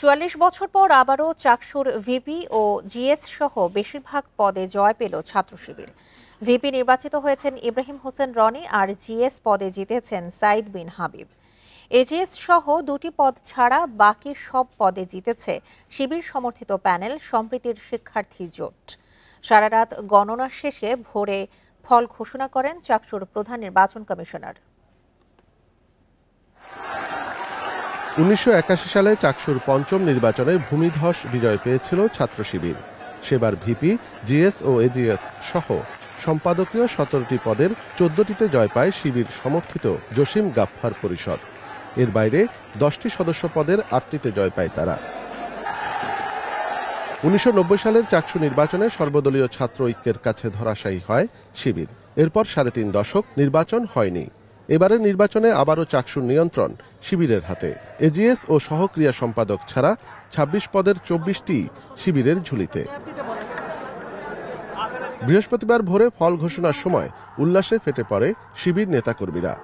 ৪৪ বছর পর আবারও চাকসুর ভিপি ও জিএস সহ বেশিরভাগ পদে জয় পেল ছাত্র শিবির। ভিপি নির্বাচিত হয়েছেন ইব্রাহিম হোসেন রনি, আর জিএস পদে জিতেছেন সাইদ বিন হাবিব। এজিএস সহ দুটি পদ ছাড়া বাকি সব পদে জিতেছে শিবির সমর্থিত প্যানেল সম্প্রীতির শিক্ষার্থী জোট। সারা রাত গণনা শেষে ভোরে ফল ঘোষণা করেন চাকসুর প্রধান নির্বাচন কমিশনার। ১৯৮১ সালে চাকসুর পঞ্চম নির্বাচনে ভূমিধস বিজয় পেয়েছিল ছাত্র শিবির। সেবার ভিপি, জিএস ও এজিএস সহ সম্পাদকীয় ১৭টি পদের ১৪টিতে জয় পায় শিবির সমর্থিত জসিম গাফফার পরিষদ। এর বাইরে ১০টি সদস্য পদের ৮টিতে জয় পায় তারা। ১৯৯০ সালের চাকসু নির্বাচনে সর্বদলীয় ছাত্র ঐক্যের কাছে ধরাশায়ী হয় শিবির। এরপর ৩.৫ দশক নির্বাচন হয়নি। এবারের নির্বাচনে আবারও চাকসুর নিয়ন্ত্রণ শিবিরের হাতে। এজিএস ও সহক্রিয়া সম্পাদক ছাড়া ২৬ পদের ২৪টি শিবিরের ঝুলিতে। বৃহস্পতিবার ভোরে ফল ঘোষণার সময় উল্লাসে ফেটে পড়ে শিবির নেতাকর্মীরা।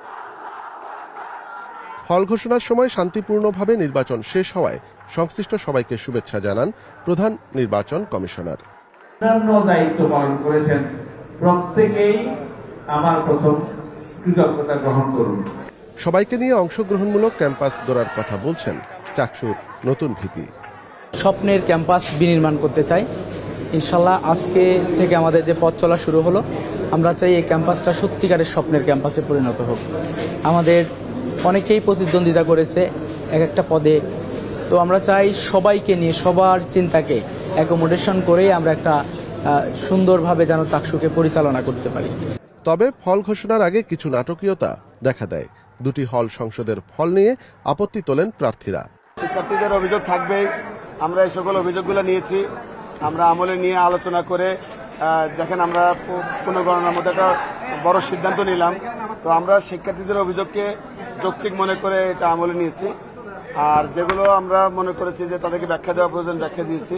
ফল ঘোষণার সময় শান্তিপূর্ণভাবে নির্বাচন শেষ হওয়ায় সংশ্লিষ্ট সবাইকে শুভেচ্ছা জানান প্রধান নির্বাচন কমিশনার। দায়িত্ব পালন করেছেন, প্রত্যেকেই আমার প্রথম কৃতজ্ঞতা গ্রহণ করুন। সবাইকে নিয়ে অংশগ্রহণমূলক ক্যাম্পাস গড়ার কথা বলছেন চাকসুর নতুন ভিপি। স্বপ্নের ক্যাম্পাস বিনির্মাণ করতে চাই। ইনশাল্লাহ আজকে থেকে আমাদের যে পথ চলা শুরু হলো, আমরা চাই এই ক্যাম্পাসটা সত্যিকারের স্বপ্নের ক্যাম্পাসে পরিণত হোক। আমাদের অনেকেই প্রতিদ্বন্দ্বিতা করেছে এক একটা পদে, তো আমরা চাই সবাইকে নিয়ে সবার চিন্তাকে অ্যাকোমোডেশন করে আমরা একটা সুন্দরভাবে যেন চাকসুকে পরিচালনা করতে পারি। তবে ফল ঘোষণার আগে কিছু নাটকীয়তা দেখা দেয়। দুটি হল সংসদের ফল নিয়ে আপত্তি তোলেন প্রার্থীরা। শিক্ষার্থীদের অভিযোগ থাকবেই, আমরা এই সকল অভিযোগগুলো নিয়েছি, আমরা আমলে নিয়ে আলোচনা করে দেখেন আমরা পুনর্গণনার মধ্যে একটা বড় সিদ্ধান্ত নিলাম। তো আমরা শিক্ষার্থীদের অভিযোগকে যৌক্তিক মনে করে এটা আমলে নিয়েছি, আর যেগুলো আমরা মনে করেছি যে তাদেরকে ব্যাখ্যা দেওয়া প্রয়োজন ব্যাখ্যা দিয়েছি।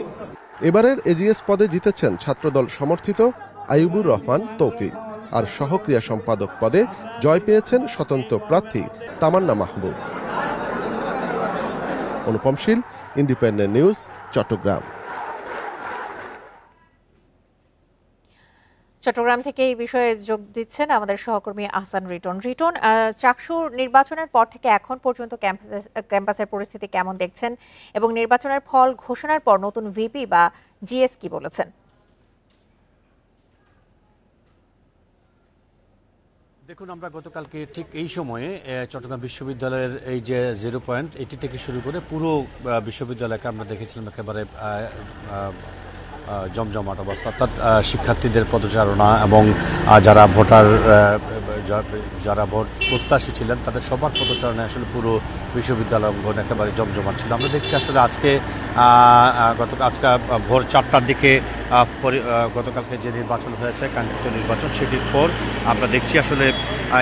এবারের এজিএস পদে জিতেছেন ছাত্রদল সমর্থিত আইয়ুবুর রহমান তৌফিক, আর সহক্রিয়া সম্পাদক পদে জয় পেয়েছেন স্বতন্ত্র প্রার্থী তামান্না মাহবুব। অনুপম শীল, ইন্ডিপেন্ডেন্ট নিউজ, চট্টগ্রাম। চট্টগ্রাম থেকে এই বিষয়ে যোগ দিচ্ছেন আমাদের সহকর্মী আহসান রিটন। চাকসুর নির্বাচনের পর থেকে এখন পর্যন্ত ক্যাম্পাসের পরিস্থিতি কেমন দেখছেন, এবং নির্বাচনের ফল ঘোষণার পর নতুন ভিপি বা জিএস কি বলেছেন? দেখুন, আমরা গতকালকে ঠিক এই সময়ে চট্টগ্রাম বিশ্ববিদ্যালয়ের এই যে 0 পয়েন্ট এটি থেকে শুরু করে পুরো বিশ্ববিদ্যালয়কে আমরা দেখেছিলাম একেবারে জমজমাট অবস্থা, অর্থাৎ শিক্ষার্থীদের পদচারণা এবং যারা ভোট প্রত্যাশী ছিলেন তাদের সবার পদচারণায় আসলে পুরো বিশ্ববিদ্যালয় অঙ্গন একেবারে জমজমাট ছিল। আমরা দেখছি আসলে আজকে ভোর 4টার দিকে গতকালকে যে নির্বাচন হয়েছে, কাঙ্ক্ষিত নির্বাচন, সেটির পর আমরা দেখছি আসলে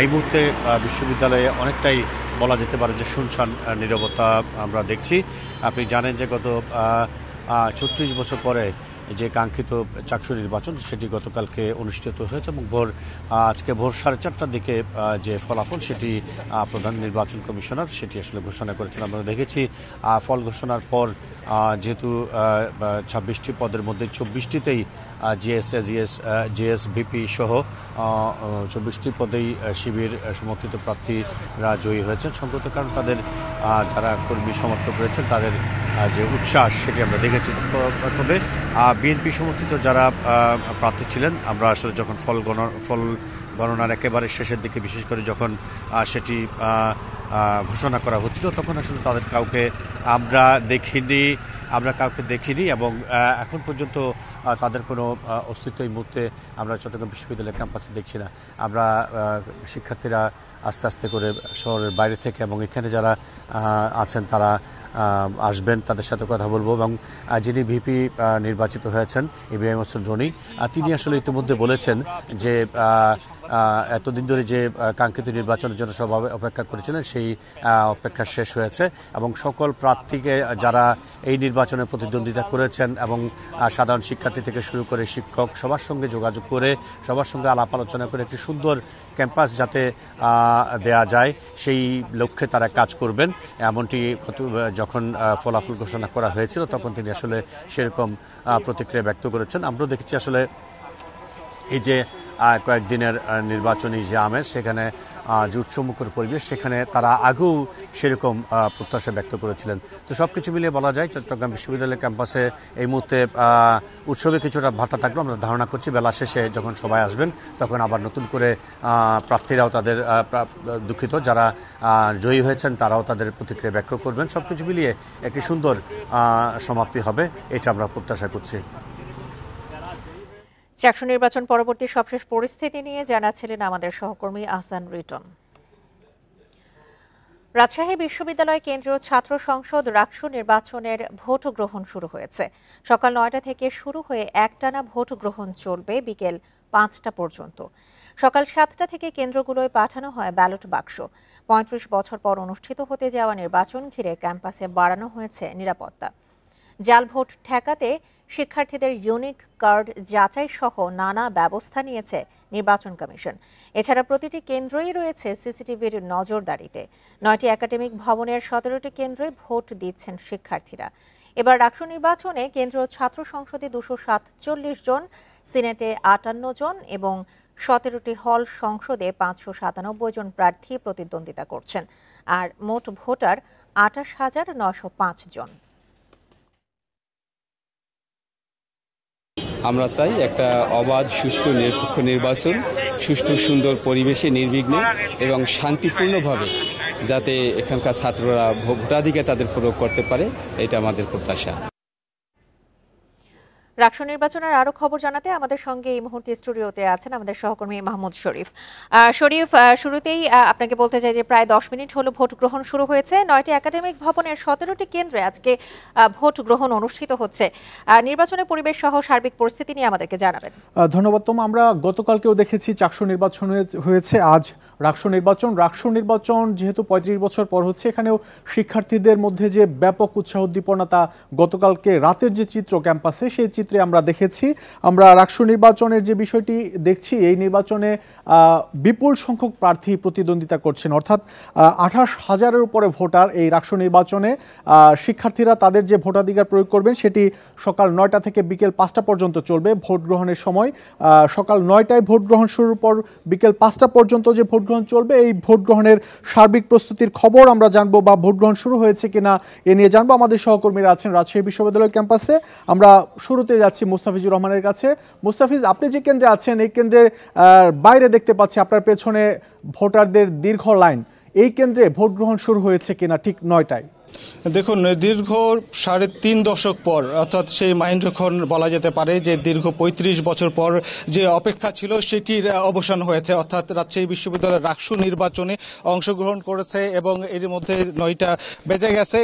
এই মুহূর্তে বিশ্ববিদ্যালয়ে অনেকটাই বলা যেতে পারে যে শুনশান নীরবতা আমরা দেখছি। আপনি জানেন যে গত ৩৬ বছর পরে যে কাঙ্ক্ষিত চাকসু নির্বাচন সেটি গতকালকে অনুষ্ঠিত হয়েছে, এবং আজকে ভোর 4:30টার দিকে যে ফলাফল সেটি প্রধান নির্বাচন কমিশনার সেটি আসলে ঘোষণা করেছেন। আমরা দেখেছি ফল ঘোষণার পর যেহেতু 26টি পদের মধ্যে 24টিতেই জিএস ভিপি সহ 24টি পদেই শিবির সমর্থিত প্রার্থীরা জয়ী হয়েছেন। সংগত কারণ তাদের যারা কর্মী সমর্থক রয়েছেন তাদের যে উচ্ছ্বাস সেটি আমরা দেখেছি। তবে বিএনপি সমর্থিত যারা প্রার্থী ছিলেন, আমরা আসলে যখন ফল গণনার একেবারে শেষের দিকে, বিশেষ করে যখন সেটি ঘোষণা করা হচ্ছিল, তখন আসলে তাদের কাউকে কাউকে দেখিনি এবং এখন পর্যন্ত তাদের কোনো অস্তিত্ব এই মুহূর্তে আমরা চট্টগ্রাম বিশ্ববিদ্যালয়ের ক্যাম্পাসে দেখছি না। আমরা শিক্ষার্থীরা আস্তে আস্তে করে শহরের বাইরে থেকে এবং এখানে যারা আছেন তারা আসবেন, তাদের সাথে কথা বলবো। এবং যিনি ভিপি নির্বাচিত হয়েছেন ইব্রাহিম হোসেন রনি, তিনি আসলে ইতিমধ্যে বলেছেন যে এতদিন ধরে যে কাঙ্ক্ষিত নির্বাচনের জন্য সবাই অপেক্ষা করেছিলেন সেই অপেক্ষা শেষ হয়েছে এবং সকল প্রার্থীকে যারা এই নির্বাচনে প্রতিদ্বন্দ্বিতা করেছেন এবং সাধারণ শিক্ষার্থী থেকে শুরু করে শিক্ষক সবার সঙ্গে যোগাযোগ করে সবার সঙ্গে আলাপ আলোচনা করে একটি সুন্দর ক্যাম্পাস যাতে দেয়া যায় সেই লক্ষ্যে তারা কাজ করবেন এমনটি যখন ফলাফল ঘোষণা করা হয়েছিল তখন তিনি আসলে সেরকম প্রতিক্রিয়া ব্যক্ত করেছেন। আমরাও দেখেছি আসলে এই যে কয়েকদিনের নির্বাচনী যে আমেজ সেখানে যে উৎসমুখর পরিবেশ সেখানে তারা আগেও সেরকম প্রত্যাশা ব্যক্ত করেছিলেন। তো সবকিছু মিলিয়ে বলা যায় চট্টগ্রাম বিশ্ববিদ্যালয় ক্যাম্পাসে এই মুহূর্তে উৎসবে কিছুটা ভাটা থাকলো। আমরা ধারণা করছি বেলা শেষে যখন সবাই আসবেন তখন আবার নতুন করে প্রার্থীরাও তাদের দুঃখিত যারা জয়ী হয়েছেন তারাও তাদের প্রতিক্রিয়া ব্যক্ত করবেন। সবকিছু মিলিয়ে একটি সুন্দর সমাপ্তি হবে এটা আমরা প্রত্যাশা করছি। চাকসু নির্বাচন পরবর্তী সবশেষ পরিস্থিতি নিয়ে জানাচ্ছিলেন আমাদের সহকর্মী আহসান রিটন। রাজশাহী বিশ্ববিদ্যালয় কেন্দ্রীয় ছাত্র সংসদ রাকসু নির্বাচনের ভোট গ্রহণ শুরু হয়েছে। সকাল ৯টা থেকে শুরু হয়ে একটানা ভোট গ্রহণ চলবে বিকেল ৫টা পর্যন্ত। সকাল ৭টা থেকে কেন্দ্রগুলোয় পাঠানো হয় ব্যালট বাক্স। ৩৫ বছর পর অনুষ্ঠিত হতে যাওয়া নির্বাচন ঘিরে ক্যাম্পাসে বাড়ানো হয়েছে নিরাপত্তা। জাল ভোট ঠেকাতে শিক্ষার্থীদের ইউনিক কার্ড যাচাই সহ নানা ব্যবস্থা নিয়েছে নির্বাচন কমিশন। এছাড়া প্রতিটি কেন্দ্রই রয়েছে সিসিটিভির নজরদারিতে। ৯টি একাডেমিক ভবনের ১৭টি কেন্দ্রে ভোট দিচ্ছেন শিক্ষার্থীরা। এবার রাকসু নির্বাচনে কেন্দ্রীয় ছাত্র সংসদে ২৪৭ জন, সিনেটে ৫৮ জন এবং ১৭টি হল সংসদে ৫৯৭ জন প্রার্থী প্রতিদ্বন্দ্বিতা করছেন। আর মোট ভোটার ২৮,৯০৫ জন। আমরা চাই একটা অবাধ সুষ্ঠু নিরপেক্ষ নির্বাচন, সুষ্ঠু সুন্দর পরিবেশে নির্বিঘ্নে এবং শান্তিপূর্ণভাবে যাতে এখানকার ছাত্ররা ভোটাধিকার তাদের প্রয়োগ করতে পারে, এটা আমাদের প্রত্যাশা। রাকসু নির্বাচনের আরো খবর জানাতে আমাদের সঙ্গে এই মুহূর্তে স্টুডিওতে আছেন আমাদের সহকর্মী মাহমুদ শরীফ। শরীফ, শুরুতেই আপনাকে বলতে চাই যে প্রায় 10 মিনিট হলো ভোট গ্রহণ শুরু হয়েছে। 9টি একাডেমিক ভবনের 17টি কেন্দ্রে আজকে ভোট গ্রহণ অনুষ্ঠিত হচ্ছে। নির্বাচনের পরিবেশ সহ সার্বিক পরিস্থিতি নিয়ে আমাদেরকে জানাবেন। ধন্যবাদ। আমরা গতকালকেও দেখেছি চাকসু নির্বাচন হয়েছে, আজ রাকসু নির্বাচন যেহেতু 35 বছর পর হচ্ছে, এখানেও শিক্ষার্থীদের মধ্যে যে ব্যাপক উৎসাহ উদ্দীপনা তা গতকালকে রাতের যে চিত্র ক্যাম্পাসে সেই চিত্রে আমরা দেখেছি। আমরা রাকসু নির্বাচনের যে বিষয়টি দেখছি, এই নির্বাচনে বিপুল সংখ্যক প্রার্থী প্রতিদ্বন্দ্বিতা করছেন, অর্থাৎ 28,000-এর উপরে ভোটার এই রাকসু নির্বাচনে। শিক্ষার্থীরা তাদের যে ভোটাধিকার প্রয়োগ করবেন সেটি সকাল 9টা থেকে বিকেল 5টা পর্যন্ত চলবে। ভোট গ্রহণের সময় সকাল 9টায় ভোট গ্রহণ শুরুর পর বিকেল 5টা পর্যন্ত যে ভোট গ্রহণ চলবে, এই ভোট গ্রহণের সার্বিক প্রস্তুতির খবর আমরা জানবো বা ভোট গ্রহণ শুরু হয়েছে কিনা এ নিয়ে জানবো। আমাদের সহকর্মীরা আছেন রাজশাহী বিশ্ববিদ্যালয় ক্যাম্পাসে। আমরা শুরুতে যাচ্ছি মুস্তাফিজুর রহমানের কাছে। মুস্তাফিজ, আপনি যে কেন্দ্রে আছেন এই কেন্দ্রের বাইরে দেখতে পাচ্ছি আপনার পেছনে ভোটারদের দীর্ঘ লাইন। এই কেন্দ্রে ভোট গ্রহণ শুরু হয়েছে কিনা ঠিক 9টায়? দেখুন, দীর্ঘ 3.5 দশক পর, অর্থাৎ সেই মাহেন্দ্রক্ষণ বলা যেতে পারে যে দীর্ঘ 35 বছর পর যে অপেক্ষা ছিল সেটির অবসান হয়েছে। অর্থাৎ রাজশাহী বিশ্ববিদ্যালয়ের রাকসু নির্বাচনে অংশগ্রহণ করেছে এবং এর মধ্যে 9টা বেজে গেছে,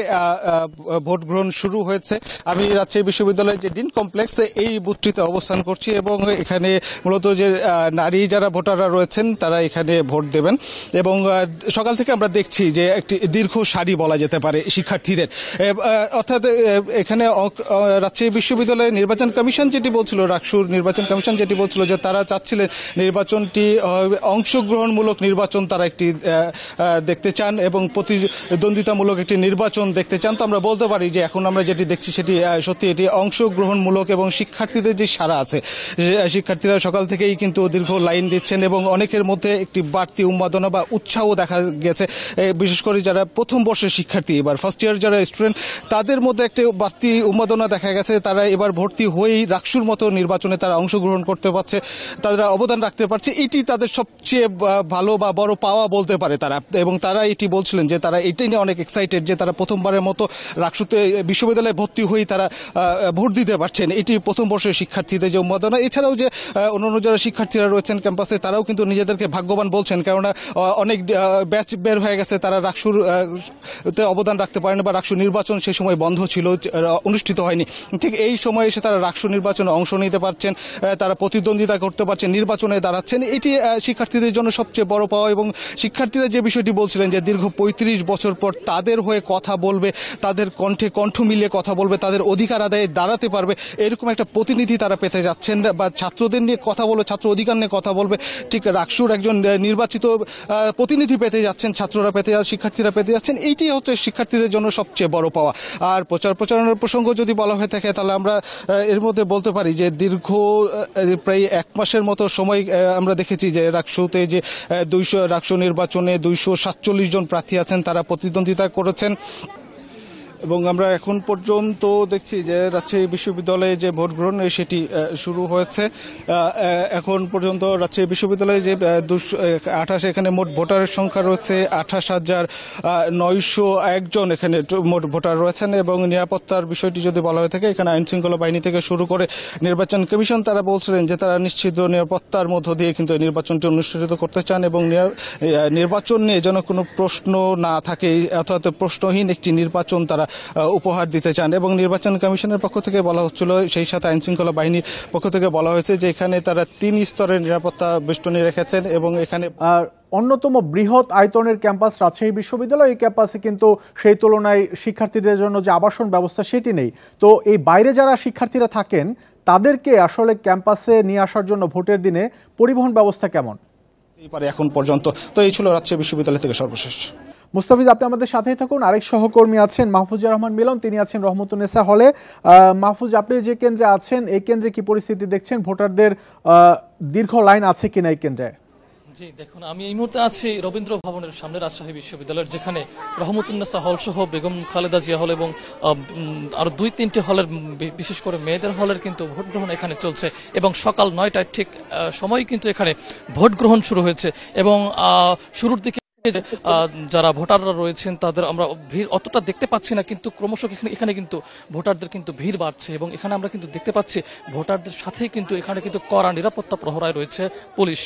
ভোট গ্রহণ শুরু হয়েছে। আমি রাজশাহী বিশ্ববিদ্যালয়ের যে ডিন কমপ্লেক্সে এই বুথটিতে অবস্থান করছি এবং এখানে মূলত যে নারী যারা ভোটাররা রয়েছেন তারা এখানে ভোট দেবেন এবং সকাল থেকে আমরা দেখছি যে একটি দীর্ঘ সারি বলা যেতে পারে শিক্ষার্থীদের। অর্থাৎ এখানে রাজশাহী বিশ্ববিদ্যালয়ের নির্বাচন কমিশন যেটি বলছিল, রাকসুর নির্বাচন কমিশন যেটি বলছিল যে তারা চাচ্ছিলেন নির্বাচনটি অংশগ্রহণমূলক নির্বাচন তারা একটি দেখতে চান এবং প্রতিদ্বন্দ্বিতামূলক একটি নির্বাচন দেখতে চান। তো আমরা বলতে পারি যে এখন আমরা যেটি দেখছি সেটি সত্যি এটি অংশগ্রহণমূলক এবং শিক্ষার্থীদের যে সারা আছে, শিক্ষার্থীরা সকাল থেকেই কিন্তু দীর্ঘ লাইন দিচ্ছেন এবং অনেকের মধ্যে একটি বাড়তি উন্মাদনা বা উৎসাহ দেখা গেছে। বিশেষ করে যারা প্রথম বর্ষের শিক্ষার্থী, এবার ফার্স্ট ইয়ার যারা স্টুডেন্ট, তাদের মধ্যে একটা বাড়তি উন্মাদনা দেখা গেছে। তারা এবার ভর্তি হয়েই রাকসুর মতো নির্বাচনে তারা অংশগ্রহণ করতে পারছে, তারা অবদান রাখতে পারছে। এটি তাদের সবচেয়ে ভালো বা বড় পাওয়া বলতে পারে তারা। এবং তারা এটি বলছিলেন যে তারা এটাই নিয়ে অনেক এক্সাইটেড যে তারা প্রথমবারের মতো রাকসুতে বিশ্ববিদ্যালয়ে ভর্তি হয়েই তারা ভোট দিতে পারছেন। এটি প্রথম বর্ষের শিক্ষার্থীদের যে উন্মাদনা। এছাড়াও যে অন্যান্য যারা শিক্ষার্থীরা রয়েছেন ক্যাম্পাসে তারাও কিন্তু নিজেদেরকে ভাগ্যবান বলছেন, কেননা অনেক ব্যাচ বের হয়ে গেছে, তারা রাকসুর অবদান রাখতে আসতে পারেন বা রাকসু নির্বাচন সে সময় বন্ধ ছিল, অনুষ্ঠিত হয়নি। ঠিক এই সময়ে এসে তারা রাকসু নির্বাচনে অংশ নিতে পারছেন, তারা প্রতিদ্বন্দ্বিতা করতে পারছেন, নির্বাচনে দাঁড়াচ্ছেন। এটি শিক্ষার্থীদের জন্য সবচেয়ে বড় পাওয়া। এবং শিক্ষার্থীরা যে বিষয়টি বলছিলেন যে দীর্ঘ 35 বছর পর তাদের হয়ে কথা বলবে, তাদের কণ্ঠে কণ্ঠ মিলিয়ে কথা বলবে, তাদের অধিকার আদায়ে দাঁড়াতে পারবে, এরকম একটা প্রতিনিধি তারা পেতে যাচ্ছেন বা ছাত্রদের নিয়ে কথা বলবে, ছাত্র অধিকার নিয়ে কথা বলবে। ঠিক রাকসুর একজন নির্বাচিত প্রতিনিধি পেতে যাচ্ছেন, ছাত্ররা পেতে যাচ্ছেন, শিক্ষার্থীরা পেতে যাচ্ছেন। এইটি হচ্ছে শিক্ষার্থীদের জন্য সবচেয়ে বড় পাওয়া। আর প্রচারণার প্রসঙ্গ যদি বলা হয়ে থাকে তাহলে আমরা এর মধ্যে বলতে পারি যে দীর্ঘ প্রায় 1 মাসের মতো সময় আমরা দেখেছি যে রাকসুতে যে 200 রাকসু নির্বাচনে 247 জন প্রার্থী আছেন, তারা প্রতিদ্বন্দ্বিতা করেছেন। এবং আমরা এখন পর্যন্ত দেখছি যে রাজশাহী বিশ্ববিদ্যালয়ে যে ভোট গ্রহণ সেটি শুরু হয়েছে। এখন পর্যন্ত রাজশাহী বিশ্ববিদ্যালয়ে যে 228 এখানে মোট ভোটারের সংখ্যা রয়েছে 28,901 জন এখানে মোট ভোটার রয়েছেন। এবং নিরাপত্তার বিষয়টি যদি বলা হয়ে থাকে, এখানে আইন শৃঙ্খলা বাহিনী থেকে শুরু করে নির্বাচন কমিশন তারা বলছিলেন যে তারা নিশ্চিত নিরাপত্তার মধ্য দিয়ে কিন্তু এই নির্বাচনটি অনুষ্ঠিত করতে চান এবং নির্বাচন নিয়ে যেন কোনো প্রশ্ন না থাকে, অর্থাৎ প্রশ্নহীন একটি নির্বাচন তারা উপহার দিতে চান। এবং নির্বাচন কমিশনের পক্ষ থেকে বলা হচ্ছিল, সেই সাথে আইন শৃঙ্খলা বাহিনীর পক্ষ থেকে বলা হয়েছে যে এখানে তারা 3 স্তরের নিরাপত্তা বেষ্টনী রেখেছেন। এবং এখানে অন্যতম বৃহৎ আয়তনের ক্যাম্পাস রাজশাহী বিশ্ববিদ্যালয়, এই ক্যাম্পাসে কিন্তু সেই তুলনায় শিক্ষার্থীদের জন্য যে আবাসন ব্যবস্থা সেটি নেই। তো এই বাইরে যারা শিক্ষার্থীরা থাকেন তাদেরকে আসলে ক্যাম্পাসে নিয়ে আসার জন্য ভোটের দিনে পরিবহন ব্যবস্থা কেমন পারে এখন পর্যন্ত? তো এই ছিল রাজশাহী বিশ্ববিদ্যালয় থেকে সর্বশেষ। মুস্তাফিজ, আপনি আমাদের সাথেই থাকুন। আরেক সহকর্মী আছেন মাহফুজুর রহমান মিলন, তিনি আছেন রহমতুন্নেসা হলে। মাহফুজ, আপনি যে কেন্দ্রে আছেন, এই কেন্দ্রে কি পরিস্থিতি দেখছেন? ভোটারদের দীর্ঘ লাইন আছে কিনা এই কেন্দ্রে? জি দেখুন, আমি এই মুহূর্তে আছি রবীন্দ্র ভবনের সামনে রাজশাহী বিশ্ববিদ্যালয়ের, যেখানে রহমতুন্নেসা হল সহ বেগম খালেদা জিয়া হল এবং আরো 2-3টি হলের, বিশেষ করে মেয়েদের হলের কিন্তু ভোট গ্রহণ এখানে চলছে। এবং সকাল 9টায় ঠিক সময় কিন্তু এখানে ভোট গ্রহণ শুরু হয়েছে। এবং শুরুর দিকে যারা ভোটাররা রয়েছেন তাদের আমরা ভিড় অতটা দেখতে পাচ্ছি না, কিন্তু ক্রমশ এখানে কিন্তু ভোটারদের কিন্তু ভিড় বাড়ছে। এবং এখানে আমরা কিন্তু দেখতে পাচ্ছি ভোটারদের সাথে কিন্তু এখানে কিন্তু কড়া নিরাপত্তা প্রহরায় রয়েছে পুলিশ।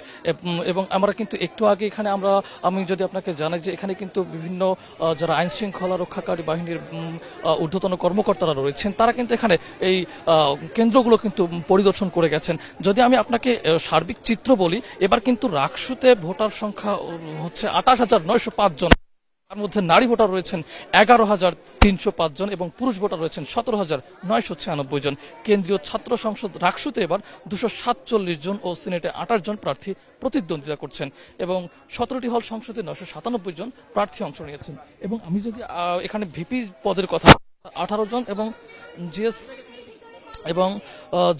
এবং আমরা কিন্তু একটু আগে এখানে আমি যদি আপনাকে জানাই যে এখানে কিন্তু বিভিন্ন যারা আইন শৃঙ্খলা রক্ষাকারী বাহিনীর ঊর্ধ্বতন কর্মকর্তারা রয়েছেন, তারা কিন্তু এখানে এই কেন্দ্রগুলো কিন্তু পরিদর্শন করে গেছেন। যদি আমি আপনাকে সার্বিক চিত্র বলি, এবার কিন্তু রাকসুতে ভোটার সংখ্যা হচ্ছে 28,905 জন। তার মধ্যে নারী ভোটার রয়েছেন 11,305 জন এবং পুরুষ ভোটার রয়েছেন 17,996 জন। কেন্দ্রীয় ছাত্র সংসদ রাকসুতে এবার 247 জন ও সিনেটে 28 জন প্রার্থী প্রতিদ্বন্দ্বিতা করছেন। এবং 17টি হল সংসদে 997 জন প্রার্থী অংশ নিয়েছেন। এবং আমি যদি এখানে ভিপি পদের কথা 18 জন এবং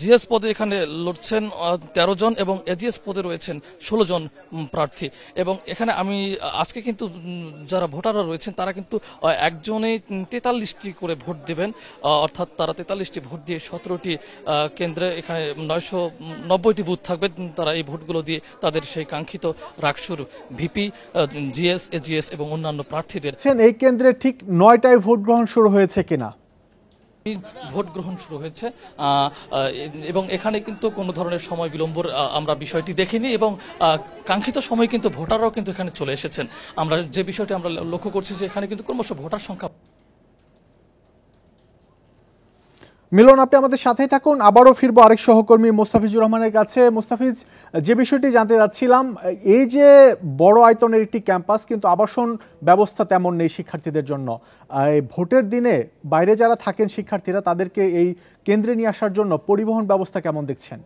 জিএস পদে এখানে লড়ছেন 13 জন এবং এজিএস পদে রয়েছেন 16 জন প্রার্থী। এবং এখানে আমি আজকে কিন্তু যারা ভোটাররা রয়েছেন তারা কিন্তু একজনে 43টি করে ভোট দেবেন, অর্থাৎ তারা 43টি ভোট দিয়ে 17টি কেন্দ্রে এখানে 990টি বুথ থাকবে। তারা এই ভোটগুলো দিয়ে তাদের সেই কাঙ্ক্ষিত রাকসুর ভিপি, জিএস, এজিএস এবং অন্যান্য প্রার্থীদের। এই কেন্দ্রে ঠিক 9টায় ভোট গ্রহণ শুরু হয়েছে কিনা? ভোট গ্রহণ শুরু হয়েছে এবং এখানে কিন্তু কোনো ধরনের সময় বিলম্বর আমরা বিষয়টি দেখিনি এবং কাঙ্ক্ষিত সময় কিন্তু ভোটাররাও কিন্তু এখানে চলে এসেছেন। আমরা যে বিষয়টি আমরা লক্ষ্য করছি যে এখানে কিন্তু ক্রমশ ভোটার সংখ্যা। মিলন, আপনি আমাদের সাথেই থাকুন। আবারও ফিরবো আরেক সহকর্মী মুস্তাফিজুর রহমানের কাছে। মুস্তাফিজ, যে বিষয়টি জানতে চাচ্ছিলাম, এই যে বড় আয়তনের একটি ক্যাম্পাস কিন্তু আবাসন ব্যবস্থা তেমন নেই শিক্ষার্থীদের জন্য, এই ভোটের দিনে বাইরে যারা থাকেন শিক্ষার্থীরা তাদেরকে এই কেন্দ্রে নিয়ে আসার জন্য পরিবহন ব্যবস্থা কেমন দেখছেন?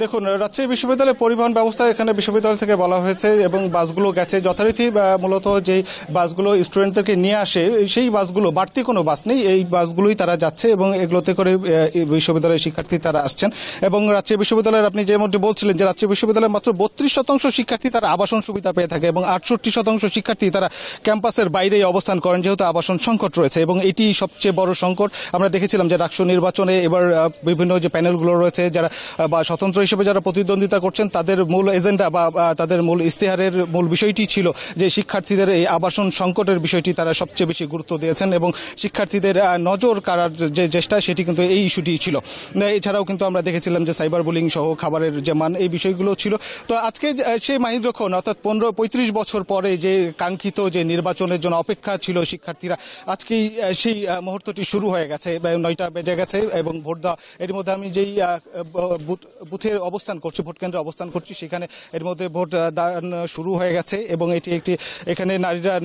দেখুন, রাজশাহী বিশ্ববিদ্যালয়ের পরিবহন ব্যবস্থা এখানে বিশ্ববিদ্যালয় থেকে বলা হয়েছে এবং বাসগুলো গেছে যথারীতি। মূলত যেই বাসগুলো স্টুডেন্টদেরকে নিয়ে আসে সেই বাসগুলো, বাড়তি কোনো বাস নেই, এই বাসগুলোই তারা যাচ্ছে এবং এগুলোতে করে বিশ্ববিদ্যালয়ের শিক্ষার্থী তারা আসছেন। এবং রাজশাহী বিশ্ববিদ্যালয়ের আপনি যে মধ্যে বলছিলেন যে রাজশাহী বিশ্ববিদ্যালয়ের মাত্র 32% শিক্ষার্থী তারা আবাসন সুবিধা পেয়ে থাকে এবং 68% শিক্ষার্থী তারা ক্যাম্পাসের বাইরেই অবস্থান করেন, যেহেতু আবাসন সংকট রয়েছে। এবং এটি সবচেয়ে বড় সংকট। আমরা দেখেছিলাম যে রাকসু নির্বাচনে এবার বিভিন্ন যে প্যানেল দলগুলো রয়েছে, যারা বা স্বতন্ত্র হিসেবে যারা প্রতিদ্বন্দ্বিতা করছেন, তাদের মূল এজেন্ডা বা তাদের মূল ইশতেহারের মূল বিষয়টি ছিল যে শিক্ষার্থীদের এই আবাসন সংকটের বিষয়টি তারা সবচেয়ে বেশি গুরুত্ব দিয়েছেন এবং শিক্ষার্থীদের নজর কাড়ার যে চেষ্টা সেটি কিন্তু এই ইস্যুটি ছিল। এছাড়াও কিন্তু আমরা দেখেছিলাম যে সাইবার বুলিং সহ খাবারের যে মান, এই বিষয়গুলো ছিল। তো আজকে সেই মাহিন্দ্রক্ষণ অর্থাৎ 35 বছর পরে যে কাঙ্ক্ষিত যে নির্বাচনের জন্য অপেক্ষা ছিল শিক্ষার্থীরা, আজকেই সেই মুহূর্তটি শুরু হয়ে গেছে। 9টা বেজে গেছে এবং ভোট দেওয়া, এর মধ্যে আমি যেই বুথে অবস্থান করছি, ভোট কেন্দ্রে অবস্থান করছি, সেখানে এর মধ্যে ভোট দান শুরু হয়ে গেছে এবং এটি একটি এখানে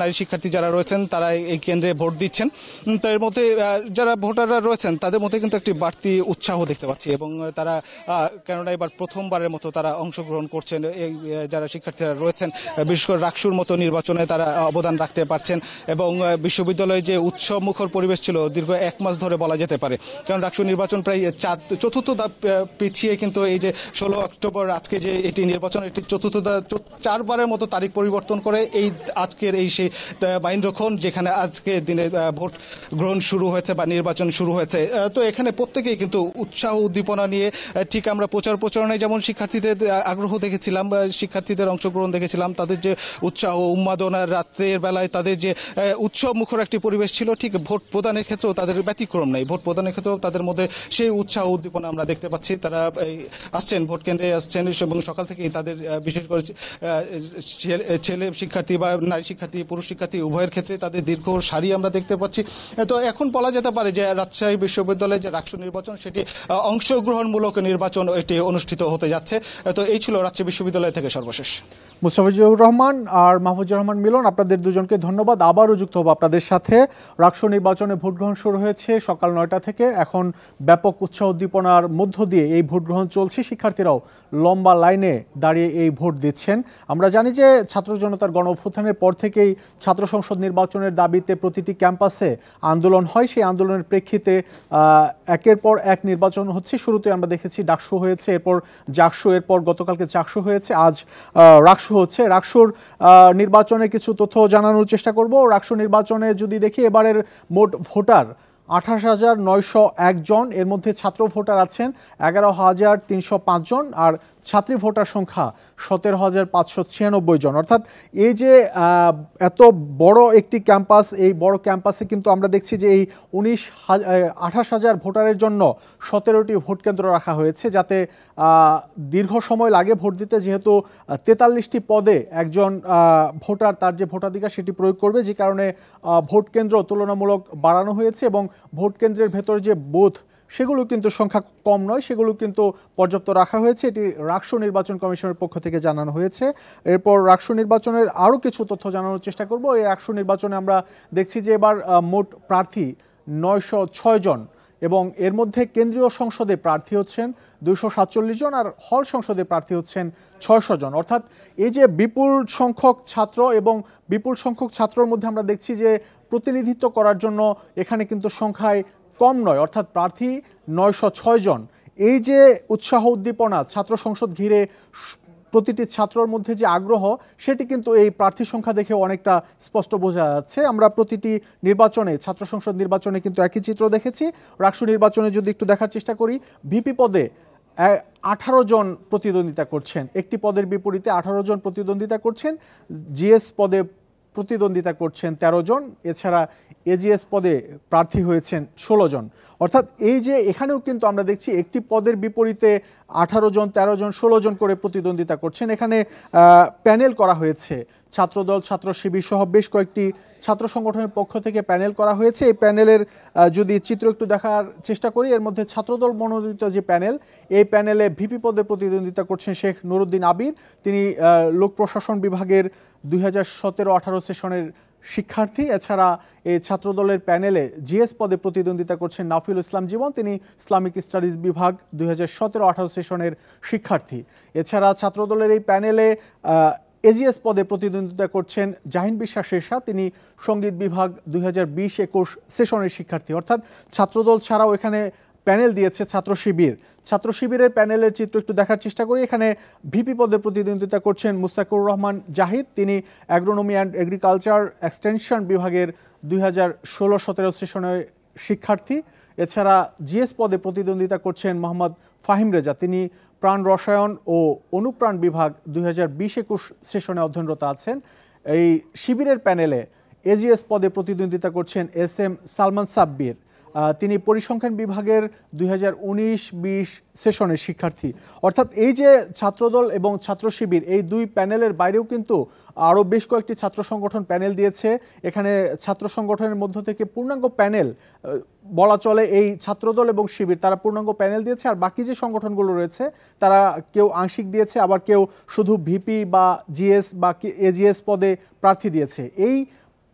নারী শিক্ষার্থী যারা রয়েছেন তারা এই কেন্দ্রে ভোট দিচ্ছেন। তো এর মধ্যে যারা ভোটাররা রয়েছেন তাদের মধ্যে কিন্তু একটি বাড়তি উৎসাহ দেখতে পাচ্ছি এবং তারা কেননা এবার প্রথমবারের মতো তারা অংশগ্রহণ করছেন। এই যারা শিক্ষার্থীরা রয়েছেন বিশেষ করে রাকসুর মতো নির্বাচনে তারা অবদান রাখতে পারছেন এবং বিশ্ববিদ্যালয়ে যে উৎসব মুখর পরিবেশ ছিল দীর্ঘ 1 মাস ধরে বলা যেতে পারে, কারণ রাকসু নির্বাচন প্রায় চতুর্থ ধাপ পিছিয়ে কিন্তু এই যে 16 অক্টোবর আজকে যে এটি নির্বাচন, এটি চতুর্থ 4বারের মতো তারিখ পরিবর্তন করে এই আজকের এই সেই মাহিন্দ্রক্ষণ যেখানে আজকে দিনে ভোট গ্রহণ শুরু হয়েছে বা নির্বাচন শুরু হয়েছে। তো এখানে প্রত্যেকেই কিন্তু উৎসাহ উদ্দীপনা নিয়ে, ঠিক আমরা প্রচারণায় যেমন শিক্ষার্থীদের আগ্রহ দেখেছিলাম, শিক্ষার্থীদের অংশগ্রহণ দেখেছিলাম, তাদের যে উৎসাহ উন্মাদনার রাত্রের বেলায় তাদের যে উৎসব মুখর একটি পরিবেশ ছিল, ঠিক ভোট প্রদানের ক্ষেত্রেও তাদের ব্যতিক্রম নেই। ভোট প্রদানের ক্ষেত্রেও তাদের মধ্যে সেই উৎসাহ উদ্দীপনা আমরা দেখতে পাচ্ছি। তারা আসছেন, ভোট কেন্দ্রে আসছেন এবং সকাল থেকেই তাদের বিশেষ করে ছেলে শিক্ষার্থী বা নারী শিক্ষার্থী, পুরুষ শিক্ষার্থী উভয়ের ক্ষেত্রে তাদের দীর্ঘ সারি আমরা দেখতে পাচ্ছি। তো এখন বলা যেতে পারে যে রাজশাহী বিশ্ববিদ্যালয়ের যে রাকসু নির্বাচন সেটি অংশগ্রহণমূলক নির্বাচন এটি অনুষ্ঠিত হতে যাচ্ছে। তো এই ছিল রাজশাহী বিশ্ববিদ্যালয় থেকে সর্বশেষ। মুস্তাফিজুর রহমান আর মাহফুজুর রহমান মিলন, আপনাদের দুজনকে ধন্যবাদ। আবারও যুক্ত হবো আপনাদের সাথে। রাকসু নির্বাচনে ভোট গ্রহণ শুরু হয়েছে সকাল 9টা থেকে, এখন ব্যাপক উৎসাহ উদ্দীপনার মধ্য দিয়ে এই ভোট গ্রহণ চলছে। শিক্ষার্থীরাও লম্বা লাইনে দাঁড়িয়ে এই ভোট দিচ্ছেন। আমরা জানি যে ছাত্র জনতার গণ অভ্যুত্থানের পর থেকেই ছাত্র সংসদ নির্বাচনের দাবিতে প্রতিটি ক্যাম্পাসে আন্দোলন হয়। সেই আন্দোলনের প্রেক্ষিতে একের পর এক নির্বাচন হচ্ছে। শুরুতে আমরা দেখেছি ডাকসু হয়েছে, এরপর জাকসু, এরপর গতকালকে চাকসু হয়েছে, আজ রাকসু হচ্ছে। রাকসুর নির্বাচনে কিছু তথ্য জানানোর চেষ্টা করব। রাকসু নির্বাচনে যদি দেখি, এবারের মোট ভোটার 28,901 জন, এর মধ্যে ছাত্র ভোটার আছেন 11,305 জন আর ছাত্রী ভোটার সংখ্যা 17,596 জন। অর্থাৎ এই যে এত বড় একটি ক্যাম্পাস, এই বড় ক্যাম্পাসে কিন্তু আমরা দেখছি যে এই 28,000 ভোটারের জন্য 17টি ভোট কেন্দ্র রাখা হয়েছে, যাতে দীর্ঘ সময় লাগে ভোট দিতে, যেহেতু 43টি পদে একজন ভোটার তার যে ভোটাধিকার সেটি প্রয়োগ করবে, যে কারণে ভোট কেন্দ্র তুলনামূলক বাড়ানো হয়েছে এবং ভোট কেন্দ্রের ভেতরে যে বুথ সেগুলো কিন্তু সংখ্যা কম নয়, সেগুলো কিন্তু পর্যাপ্ত রাখা হয়েছে। এটি রাকসু নির্বাচন কমিশনের পক্ষ থেকে জানানো হয়েছে। এরপর রাকসু নির্বাচনের আরও কিছু তথ্য জানানোর চেষ্টা করব। এই রাকসু নির্বাচনে আমরা দেখছি যে এবার মোট প্রার্থী 906 জন এবং এর মধ্যে কেন্দ্রীয় সংসদে প্রার্থী হচ্ছেন 247 জন আর হল সংসদে প্রার্থী হচ্ছেন 600 জন। অর্থাৎ এই যে বিপুল সংখ্যক ছাত্র এবং বিপুল সংখ্যক ছাত্রের মধ্যে আমরা দেখছি যে প্রতিনিধিত্ব করার জন্য এখানে কিন্তু সংখ্যায় কম নয়, অর্থাৎ প্রার্থী 906 জন। এই যে উৎসাহ উদ্দীপনা ছাত্র সংসদ ঘিরে প্রতিটি ছাত্রর মধ্যে যে আগ্রহ, সেটি কিন্তু এই প্রার্থী সংখ্যা দেখে অনেকটা স্পষ্ট বোঝা যাচ্ছে। আমরা প্রতিটি নির্বাচনে, ছাত্র সংসদ নির্বাচনে কিন্তু একই চিত্র দেখেছি। রাকসু নির্বাচনে যদি একটু দেখার চেষ্টা করি, ভিপি পদে 18 জন প্রতিদ্বন্দ্বিতা করছেন, একটি পদের বিপরীতে 18 জন প্রতিদ্বন্দ্বিতা করছেন। জিএস পদে প্রতিদ্বন্দ্বিতা করছেন 13 জন, এছাড়া এজিএস পদে প্রার্থী হয়েছেন 16 জন। অর্থাৎ এই যে এখানেও কিন্তু আমরা দেখছি একটি পদের বিপরীতে 18 জন, 13 জন, 16 জন করে প্রতিদ্বন্দ্বিতা করছেন। এখানে প্যানেল করা হয়েছে, ছাত্রদল, ছাত্র শিবির সহ বেশ কয়েকটি ছাত্র সংগঠনের পক্ষ থেকে প্যানেল করা হয়েছে। এই প্যানেলের যদি চিত্র একটু দেখার চেষ্টা করি, এর মধ্যে ছাত্রদল মনোনীত যে প্যানেল, এই প্যানেলে ভিপি পদে প্রতিদ্বন্দ্বিতা করছেন শেখ নুরুদ্দিন আবির। তিনি লোক প্রশাসন বিভাগের 2017-18 সেশনের শিক্ষার্থী। এছাড়া এই ছাত্রদলের প্যানেলে জিএস পদে প্রতিদ্বন্দ্বিতা করছেন নাফিল ইসলাম জীবন, তিনি ইসলামিক স্টাডিজ বিভাগ 2017-18 সেশনের শিক্ষার্থী। এছাড়া ছাত্রদলের এই প্যানেলে এজিএস পদে প্রতিদ্বন্দ্বিতা করছেন জাহিন বিশ্বাস শেরশাহ, তিনি সঙ্গীত বিভাগ 2020-21 সেশনের শিক্ষার্থী। অর্থাৎ ছাত্রদল ছাড়াও এখানে প্যানেল দিয়েছে ছাত্র শিবির। ছাত্র শিবিরের প্যানেলের চিত্র একটু দেখার চেষ্টা করি। এখানে ভিপি পদে প্রতিদ্বন্দ্বিতা করছেন মুস্তাকুর রহমান জাহিদ, তিনি অ্যাগ্রোনমি অ্যান্ড এগ্রিকালচার এক্সটেনশন বিভাগের 2016-17 সেশনের শিক্ষার্থী। এছাড়া জিএস পদে প্রতিদ্বন্দ্বিতা করছেন মোহাম্মদ ফাহিম রেজা, তিনি প্রাণ রসায়ন ও অনুপ্রাণ বিভাগ 2020-21 সেশনে অধ্যয়নরত আছেন। এই শিবিরের প্যানেলে এজিএস পদে প্রতিদ্বন্দ্বিতা করছেন SM সালমান সাব্বির, তিনি পরিসংখ্যান বিভাগের 2019-20 সেশনের শিক্ষার্থী। অর্থাৎ এই যে ছাত্রদল এবং ছাত্র শিবির, এই দুই প্যানেলের বাইরেও কিন্তু আরও বেশ কয়েকটি ছাত্র সংগঠন প্যানেল দিয়েছে। এখানে ছাত্র সংগঠনের মধ্য থেকে পূর্ণাঙ্গ প্যানেল বলা চলে এই ছাত্রদল এবং শিবির, তারা পূর্ণাঙ্গ প্যানেল দিয়েছে। আর বাকি যে সংগঠনগুলো রয়েছে তারা কেউ আংশিক দিয়েছে, আবার কেউ শুধু ভিপি বা জিএস বা এজিএস পদে প্রার্থী দিয়েছে। এই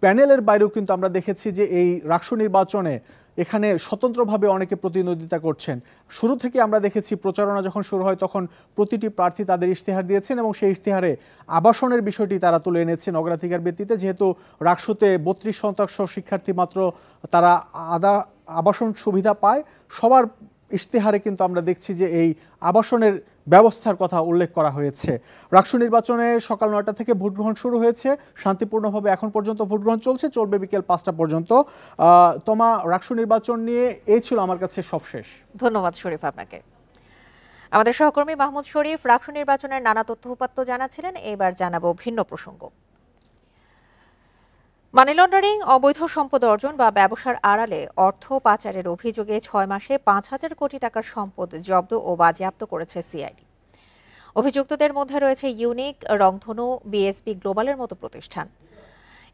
প্যানেলের বাইরেও কিন্তু আমরা দেখেছি যে এই রাকসু নির্বাচনে এখানে স্বতন্ত্রভাবে অনেকে প্রতিদ্বন্দ্বিতা করছেন। শুরু থেকে আমরা দেখেছি প্রচারণা যখন শুরু হয় তখন প্রতিটি প্রার্থী তাদের ইশতেহার দিয়েছেন এবং সেই ইশতেহারে আবাসনের বিষয়টি তারা তুলে এনেছেন অগ্রাধিকার ভিত্তিতে। যেহেতু রাকসুতে 32% শিক্ষার্থী মাত্র তারা আবাসন সুবিধা পায়, সবার ইশতেহারে কিন্তু আমরা দেখছি যে এই আবাসনের ব্যবস্থার কথা উল্লেখ করা হয়েছে। রাকসু নির্বাচনে সকাল 9টা থেকে ভোট গ্রহণ শুরু হয়েছে, শান্তিপূর্ণভাবে এখন পর্যন্ত ভোট গ্রহণ চলবে বিকেল 5টা পর্যন্ত। তোমা, রাকসু নির্বাচন নিয়ে এই ছিল আমার কাছে সবশেষ। ধন্যবাদ শরীফ আপনাকে। আমাদের সহকর্মী মাহমুদ শরীফ রাকসু নির্বাচনের নানা তথ্য উপাত্ত জানাচ্ছিলেন। এবার জানাবো ভিন্ন প্রসঙ্গ। মানি লন্ডারিং, অবৈধ সম্পদ অর্জন বা ব্যবসার আড়ালে অর্থ পাচারের অভিযোগে 6 মাসে 5,000 কোটি টাকার সম্পদ জব্দ ও বাজেয়াপ্ত করেছে সিআইডি। অভিযুক্তদের মধ্যে রয়েছে ইউনিক, রংধনু, বিএসপি গ্লোবালের মতো প্রতিষ্ঠান।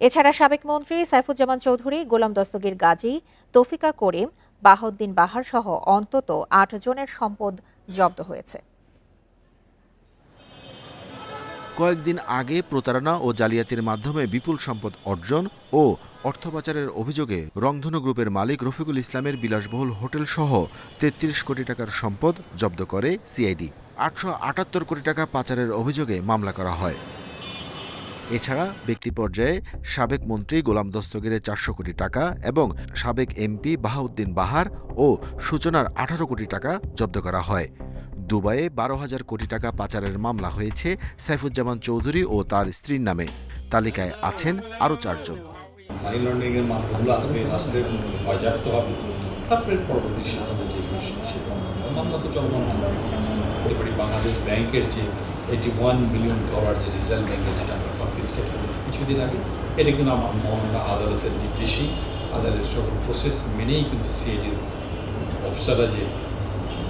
এছাড়া সাবেক মন্ত্রী সাইফুজ্জামান চৌধুরী, গোলাম দস্তগীর গাজী, তৌফিকা করিম, বাহাউদ্দিন বাহার সহ অন্তত 8 জনের সম্পদ জব্দ হয়েছে। কয়েকদিন আগে প্রতারণা ও জালিয়াতির মাধ্যমে বিপুল সম্পদ অর্জন ও অর্থ পাচারের অভিযোগে রংধনু গ্রুপের মালিক রফিকুল ইসলামের বিলাসবহুল হোটেল সহ 33 কোটি টাকার সম্পদ জব্দ করে সিআইডি। 878 কোটি টাকা পাচারের অভিযোগে মামলা করা হয়। এছাড়া ব্যক্তি পর্যায়ে সাবেক মন্ত্রী গোলাম দস্তগীরের 400 কোটি টাকা এবং সাবেক এমপি বাহাউদ্দিন বাহার ও সূচনার 18 কোটি টাকা জব্দ করা হয়। দুবাইয়ে 12,000 কোটি টাকা পাচারের মামলা হয়েছে সাইফুজ্জামান চৌধুরী ও তার স্ত্রীর নামে। তালিকায় আছেন আরও 4 জন। মানি লন্ডারিংয়ের মামলাগুলো আসবে, রাষ্ট্রের বাজেয়াপ্ত হবে, তারপরে পরবর্তী সিদ্ধান্ত যে মামলা তো চলমান হতে পারি। বাংলাদেশ ব্যাংকের যে $81 বিলিয়ন যে রিজার্ভ ব্যাংকের যেটা আমরা কনফিসকেট করব কিছুদিন আগে, এটা কিন্তু মামলা আদালতের নির্দেশেই, আদালতের সকল প্রসেস মেনেই কিন্তু সিআইডির অফিসাররা যে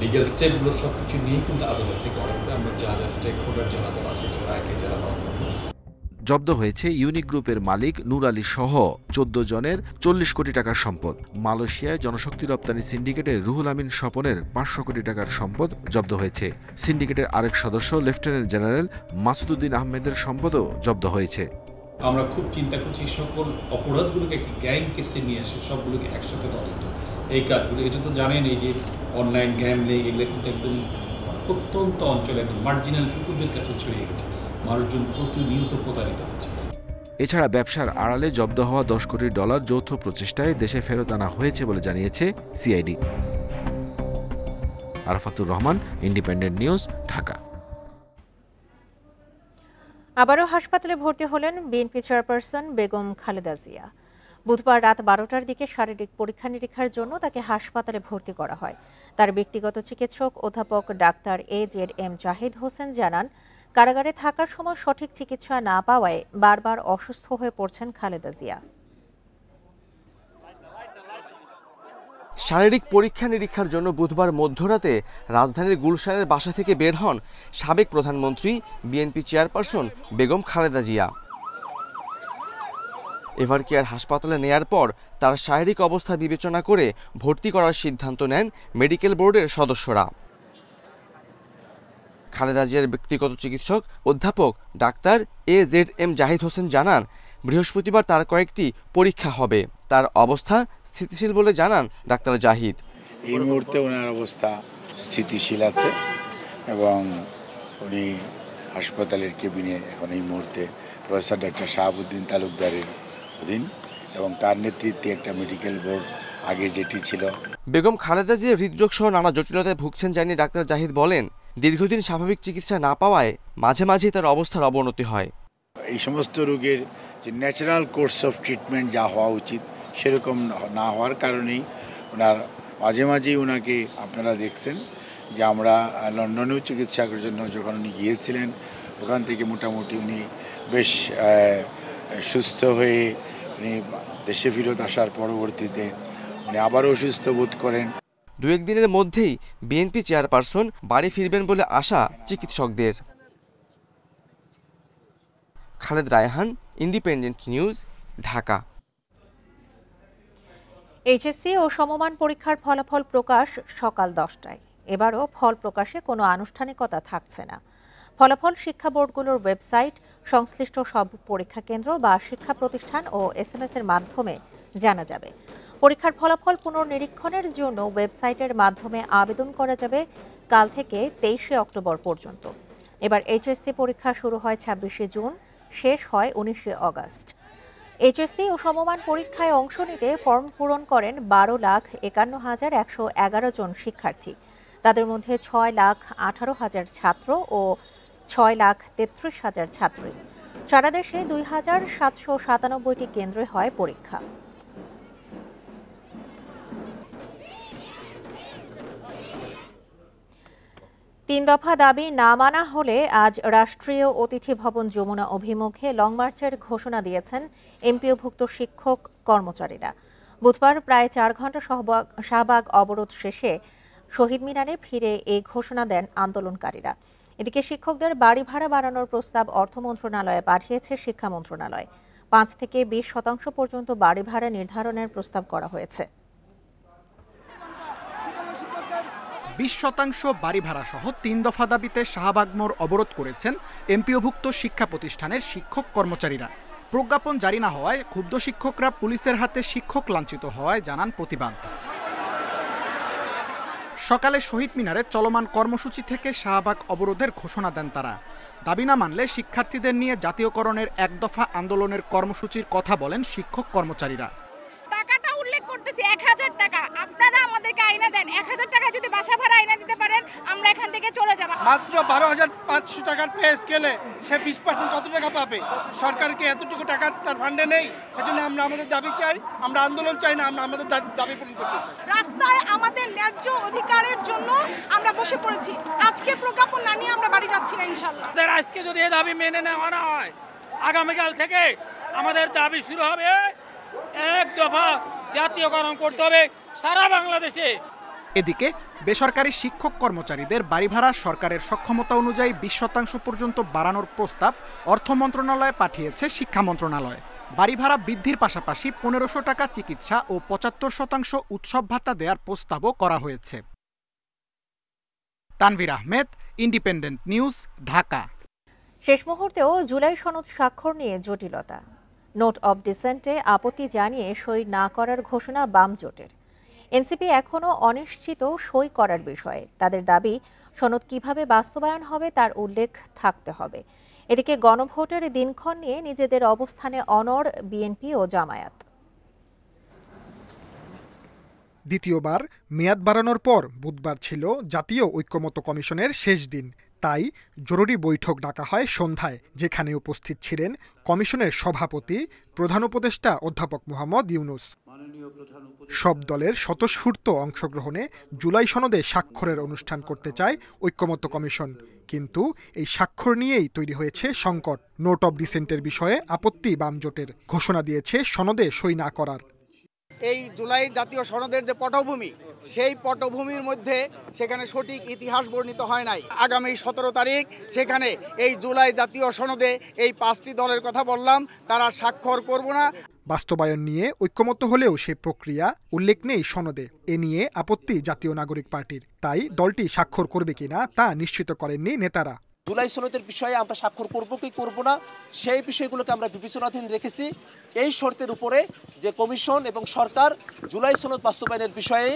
লিগ্যাল স্টেপগুলো সব কিছু নিয়েই কিন্তু আদালত থেকে অর্ডার করে। আমরা যা স্টেক হোল্ডার যারা আছে এটা রায়কে যারা বাস্তবায়ন। জব্দ হয়েছে ইউনিক গ্রুপের মালিক নূর আলী সহ 14 জনের 40 কোটি টাকার সম্পদ। মালয়েশিয়ায় জনশক্তি রপ্তানি সিন্ডিকেটের রুহুল আমিন স্বপনের 500 কোটি টাকার সম্পদ জব্দ হয়েছে। সিন্ডিকেটের আরেক সদস্য লেফটেন্যান্ট জেনারেল মাসুদুদ্দিন আহমেদের সম্পদও জব্দ হয়েছে। আমরা খুব চিন্তা করছি সকল অপরাধগুলোকে একটি গ্যাং কেসে নিয়ে আসে, সবগুলোকে একসাথে তদন্ত, এই কাজগুলো। এটা তো জানেন, এই যে অনলাইন গ্যামলিং এগুলো কিন্তু একদম প্রত্যন্ত অঞ্চলে একদম মার্জিনাল কুকুরদের কাছে ছড়িয়ে গেছে, মানুষজন প্রতিনিয়ত প্রতারিত হচ্ছে। এছাড়া ব্যবসার আড়ালে জব্দ হওয়া $10 কোটি যৌথ প্রচেষ্টায় দেশে ফেরত আনা হয়েছে বলে জানিয়েছে CID. Arafatur Rahman, independent news, Dhaka. আবারও হাসপাতালে ভর্তি হলেন বিএনপি চেয়ারপারসন বেগম খালেদা জিয়া। বুধবার রাত 12টার দিকে শারীরিক পরীক্ষা নিরীক্ষার জন্য তাকে হাসপাতালে ভর্তি করা হয়। তার ব্যক্তিগত চিকিৎসক অধ্যাপক ডাক্তার AZM জাহিদ হোসেন জানান, কারাগারে থাকার সময় সঠিক চিকিৎসা না পাওয়ায় বারবার অসুস্থ হয়ে পড়ছেন খালেদা জিয়া। শারীরিক পরীক্ষা নিরীক্ষার জন্য বুধবার মধ্যরাতে রাজধানীর গুলশানের বাসা থেকে বের হন সাবেক প্রধানমন্ত্রী বিএনপি চেয়ারপারসন বেগম খালেদা জিয়া। এভারকেয়ার হাসপাতালে নেয়ার পর তার শারীরিক অবস্থা বিবেচনা করে ভর্তি করার সিদ্ধান্ত নেন মেডিকেল বোর্ডের সদস্যরা। খালেদা জিয়ার ব্যক্তিগত চিকিৎসক অধ্যাপক ডাক্তার AZM জাহিদ হোসেন জানান, বৃহস্পতিবার তার কয়েকটি পরীক্ষা হবে। তার অবস্থা স্থিতিশীল বলে জানান ডাক্তার জাহিদ। এই মুহূর্তে ওনার অবস্থা স্থিতিশীল আছে এবং উনি হাসপাতালের কেবিনে এখন এই মুহূর্তে প্রফেসর ডক্টর শাহাবুদ্দিন তালুকদারের অধীন এবং তার নেতৃত্বে একটা মেডিকেল বোর্ড আগে যেটি ছিল। বেগম খালেদা জিয়া হৃদরোগ সহ নানা জটিলতায় ভুগছেন জানিয়ে ডাক্তার জাহিদ বলেন, দীর্ঘদিন স্বাভাবিক চিকিৎসা না পাওয়ায় মাঝে মাঝেই তার অবস্থার অবনতি হয়। এই সমস্ত রোগের যে ন্যাচারাল কোর্স অফ ট্রিটমেন্ট যা হওয়া উচিত সেরকম না হওয়ার কারণেই ওনার মাঝে মাঝেই ওনাকে আপনারা দেখছেন যে আমরা লন্ডনেও চিকিৎসার জন্য যখন উনি গিয়েছিলেন ওখান থেকে মোটামুটি উনি বেশ সুস্থ হয়ে উনি দেশে ফেরত আসার পরবর্তীতে উনি আবারও অসুস্থ বোধ করেন। 2-1 দিনের মধ্যেই বিএনপি চেয়ারপারসন বাড়ি ফিরবেন বলে আশা চিকিৎসকদের। Khaled Raihan, independent news, Dhaka. HSC ও সমমান পরীক্ষার ফলাফল প্রকাশ সকাল 10টায়। এবারও ফল প্রকাশে কোনো আনুষ্ঠানিকতা থাকছে না। ফলাফল শিক্ষা বোর্ডগুলোর ওয়েবসাইট, সংশ্লিষ্ট সব পরীক্ষা কেন্দ্র বা শিক্ষা প্রতিষ্ঠান ও SMS এর মাধ্যমে জানা যাবে। পরীক্ষার ফলাফল পুনর্নিরীক্ষণের জন্য ওয়েবসাইটের মাধ্যমে আবেদন করা যাবে কাল থেকে 23শে অক্টোবর পর্যন্ত। এবার এইচএসসি পরীক্ষা শুরু হয় 26শে জুন, শেষ হয় 19শে অগাস্ট। এইচএসসি ও সমমান পরীক্ষায় অংশ নিতে ফর্ম পূরণ করেন 12,51,111 জন শিক্ষার্থী। তাদের মধ্যে 6,18,000 ছাত্র ও 6,33,000 ছাত্রী। সারা দেশে 2,797টি কেন্দ্রে হয় পরীক্ষা। তিন দফা দাবি না মানা হলে আজ রাষ্ট্রীয় অতিথি ভবন যমুনা অভিমুখে লং মার্চের ঘোষণা দিয়েছেন এমপিওভুক্ত শিক্ষক কর্মচারীরা। বুধবার প্রায় 4 ঘণ্টা শাহবাগ অবরোধ শেষে শহীদ মিনারে ফিরে এই ঘোষণা দেন আন্দোলনকারীরা। এদিকে শিক্ষকদের বাড়ি ভাড়া বাড়ানোর প্রস্তাব অর্থ মন্ত্রণালয়ে পাঠিয়েছে শিক্ষা মন্ত্রণালয়। 5 থেকে 20% পর্যন্ত বাড়ি ভাড়া নির্ধারণের প্রস্তাব করা হয়েছে। 20% বাড়ি ভাড়া সহ 3 দফা দাবিতে শাহবাগ মোড় অবরোধ করেছেন এমপিওভুক্ত শিক্ষা প্রতিষ্ঠানের শিক্ষক কর্মচারীরা। প্রজ্ঞাপন জারি না হওয়ায় ক্ষুব্ধ শিক্ষকরা পুলিশের হাতে শিক্ষক লাঞ্ছিত হওয়ায় জানান প্রতিবাদ। সকালে শহীদ মিনারে চলমান কর্মসূচি থেকে শাহবাগ অবরোধের ঘোষণা দেন তারা। দাবি না মানলে শিক্ষার্থীদের নিয়ে জাতীয়করণের 1 দফা আন্দোলনের কর্মসূচির কথা বলেন শিক্ষক কর্মচারীরা। টাকাটা উল্লেখ করতেছি 1000 টাকা, আপনারা আমাদেরকে আইনা দেন। 1000 টাকা যদি বাসা ভাড়া আইনা দিতে পারেন আমরা এখান থেকে চলে যাব। মাত্র 12,500 টাকার পে স্কেলে সে 20% কত টাকা পাবে? সরকারকে এতটুকু টাকা তার ফান্ডে নেই। এজন্য আমরা আমাদের দাবি চাই, আমরা আন্দোলন চাই না, আমরা আমাদের দাবি পূরণ করতে চাই। রাস্তায় আমাদের ন্যায্য অধিকারের জন্য আমরা বসে পড়েছি। আজকে প্রজ্ঞাপন না নিয়ে আমরা বাড়ি যাচ্ছি না ইনশাআল্লাহ। আজকে যদি এই দাবি মেনে নেওয়া না হয় আগামীকাল থেকে আমাদের দাবি শুরু হবে। 1 দফা জাতীয়করণ করতে হবে সারা বাংলাদেশে। এদিকে বেসরকারি শিক্ষক কর্মচারীদের বাড়ি ভাড়া সরকারের সক্ষমতা অনুযায়ী 20% পর্যন্ত বাড়ানোর প্রস্তাব অর্থ মন্ত্রণালয়ে পাঠিয়েছে শিক্ষা মন্ত্রণালয়। বাড়ি ভাড়া বৃদ্ধির পাশাপাশি 1500 টাকা চিকিৎসা ও 75% উৎসব ভাতা দেওয়ার প্রস্তাবও করা হয়েছে। Tanvir Ahmed, independent news, Dhaka. শেষ মুহূর্তেও জুলাই সনদ স্বাক্ষর নিয়ে জটিলতা। নোট অব ডিসেন্টে আপত্তি জানিয়ে সই না করার ঘোষণা বাম জোটের। এনসিপি এখনও অনিশ্চিত সই করার বিষয়ে। তাদের দাবি সনদ কিভাবে বাস্তবায়ন হবে তার উল্লেখ থাকতে হবে। এদিকে গণভোটের দিনক্ষণ নিয়ে নিজেদের অবস্থানে অনড় বিএনপি ও জামায়াত। দ্বিতীয়বার মেয়াদ বাড়ানোর পর বুধবার ছিল জাতীয় ঐক্যমত্য কমিশনের শেষ দিন। তাই জরুরি বৈঠক ডাকা হয় সন্ধ্যায়, যেখানে উপস্থিত ছিলেন কমিশনের সভাপতি প্রধান উপদেষ্টা অধ্যাপক মোহাম্মদ ইউনুস। সব দলের স্বতঃস্ফূর্ত অংশগ্রহণে জুলাই সনদে স্বাক্ষরের অনুষ্ঠান করতে চায় ঐক্যমত্য কমিশন, কিন্তু এই স্বাক্ষর নিয়েই তৈরি হয়েছে সংকট। নোট অব ডিসেন্টের বিষয়ে আপত্তি বাম জোটের, ঘোষণা দিয়েছে সনদে সই না করার। এই জুলাই জাতীয় সনদের যে পটভূমি, সেই পটভূমির মধ্যে সেখানে সঠিক ইতিহাস বর্ণিত হয় নাই। আগামী 17 তারিখ সেখানে এই জুলাই জাতীয় সনদে এই 5টি দলের কথা বললাম, তারা স্বাক্ষর করব না। বাস্তবায়ন নিয়ে ঐক্যমত্য হলেও সে প্রক্রিয়া উল্লেখ নেই সনদে। এ নিয়ে আপত্তি জাতীয় নাগরিক পার্টির, তাই দলটি স্বাক্ষর করবে কিনা তা নিশ্চিত করেননি নেতারা। জুলাই সনদের বিষয়ে আমরা স্বাক্ষর করব কি করব না সেই বিষয়গুলোকে আমরা বিবেচনাধীন রেখেছি। এই শর্তের উপরে যে কমিশন এবং সরকার জুলাই সনদ বাস্তবায়নের বিষয়ে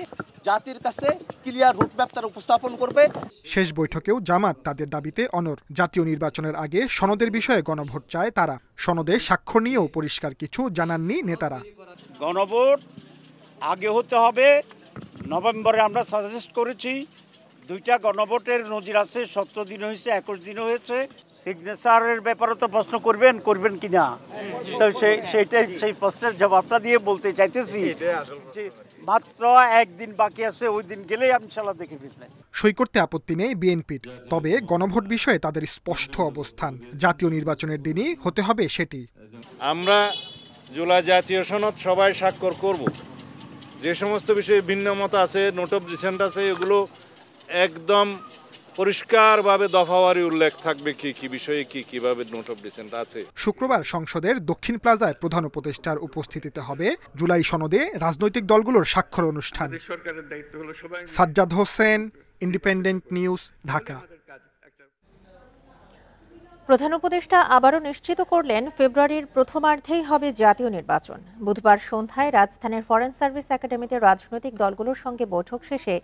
জাতির কাছে ক্লিয়ার রুটম্যাপ তারা উপস্থাপন করবে। শেষ বৈঠকেও জামাত তাদের দাবিতে অনড়। জাতীয় নির্বাচনের আগে সনদের বিষয়ে গণভোট চায় তারা। সনদে স্বাক্ষর নিয়েও পরিষ্কার কিছু জানাননি নেতারা। গণভোট আগে হতে হবে নভেম্বরে। আমরা সাজেস্ট করেছি 2টা গণভোটের নজির আছে, 17 দিন হয়েছে, 21 দিন হয়েছে। সিগনেচারের ব্যাপারে তো প্রশ্ন করবেন কিনা, তো সেই প্রশ্নের জবাবটা দিয়ে বলতে চাইতেছি যে মাত্র একদিন বাকি আছে, ওই দিন গেলেই ইনশাআল্লাহ দেখে ফেলবেন। সই করতে আপত্তি নেই বিএনপির, তবে গণভোট বিষয়ে তাদের স্পষ্ট অবস্থান, জাতীয় নির্বাচনের দিনই হতে হবে সেটি। আমরা জুলাই জাতীয় সনদ সবাই স্বাক্ষর করব। যে সমস্ত বিষয়ে ভিন্ন মত আছে, নোট অফ ডিসেন্ট আছে, এগুলো একদম পরিষ্কারভাবে দফাওয়ারি উল্লেখ থাকবে কি বিষয়ে কিভাবে নোট অফ ডিসেন্ট আছে। শুক্রবার সংসদের দক্ষিণ প্লাজায় প্রধান উপদেষ্টার উপস্থিতিতে হবে জুলাই সনদে রাজনৈতিক দলগুলোর স্বাক্ষর অনুষ্ঠান। Sajjad Hossain, independent news, Dhaka. প্রধান উপদেষ্টা আবারও নিশ্চিত করলেন ফেব্রুয়ারির প্রথমার্ধেই হবে জাতীয় নির্বাচন। বুধবার সন্ধ্যায় রাজধানীর ফরেন সার্ভিস একাডেমিতে রাজনৈতিক দলগুলোর সঙ্গে বৈঠক শেষে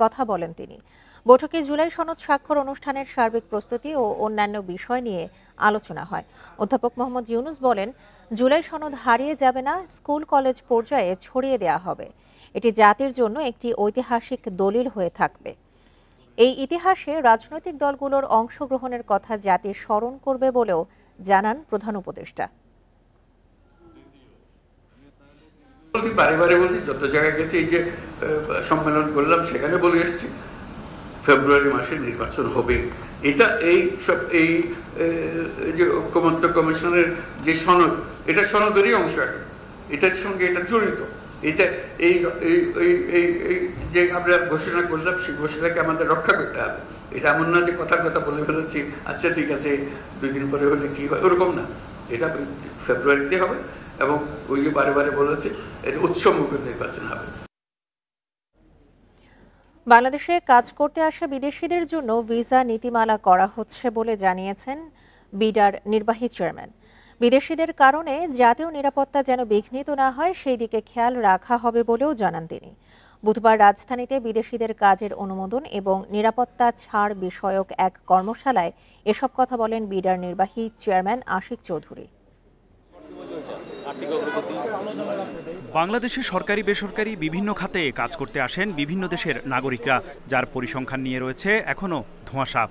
কথা বলেন তিনি। বৈঠকে জুলাই সনদ স্বাক্ষর অনুষ্ঠানের সার্বিক প্রস্তুতি ও অন্যান্য বিষয় নিয়ে আলোচনা হয়। অধ্যাপক মোহাম্মদ ইউনুস বলেন, জুলাই সনদ হারিয়ে যাবে না, স্কুল কলেজ পর্যায়ে ছড়িয়ে দেওয়া হবে। এটি জাতির জন্য একটি ঐতিহাসিক দলিল হয়ে থাকবে। এই ইতিহাসে রাজনৈতিক দলগুলোর অংশগ্রহণের কথা জাতি স্মরণ করবে বলেও জানান প্রধান উপদেষ্টা। বারে বারে বলছি, যত জায়গায় গেছি, এই যে সম্মেলন করলাম সেখানে বলে এসেছি ফেব্রুয়ারি মাসে নির্বাচন হবে। এটা এই সব এই যে ঐক্যমত্য কমিশনের যে সনদ, এটা সনদেরই অংশ, এটার সঙ্গে এটা জড়িত। এটা এই যে আমরা ঘোষণা করলাম, সেই ঘোষণাকে আমাদের রক্ষা করতে হবে। এটা এমন না যে কথার কথা বলে ফেলেছি, আচ্ছা ঠিক আছে 2 দিন পরে হলে কি হয়, ওরকম না। এটা ফেব্রুয়ারিতে হবে এবং ওই যে বারে বারে বলেছে এটা উৎসবমুখর নির্বাচন হবে। বাংলাদেশে কাজ করতে আসা বিদেশিদের জন্য ভিসা নীতিমালা করা হচ্ছে বলে জানিয়েছেন বিডার নির্বাহী চেয়ারম্যান। বিদেশিদের কারণে জাতীয় নিরাপত্তা যেন বিঘ্নিত না হয় সেই দিকে খেয়াল রাখা হবে বলেও জানান তিনি। বুধবার রাজধানীতে বিদেশিদের কাজের অনুমোদন এবং নিরাপত্তা ছাড় বিষয়ক এক কর্মশালায় এসব কথা বলেন বিডার নির্বাহী চেয়ারম্যান আশিক চৌধুরী। বাংলাদেশে সরকারি বেসরকারি বিভিন্ন খাতে কাজ করতে আসেন বিভিন্ন দেশের নাগরিকরা, যার পরিসংখ্যান নিয়ে রয়েছে এখনো ধোঁয়াশা।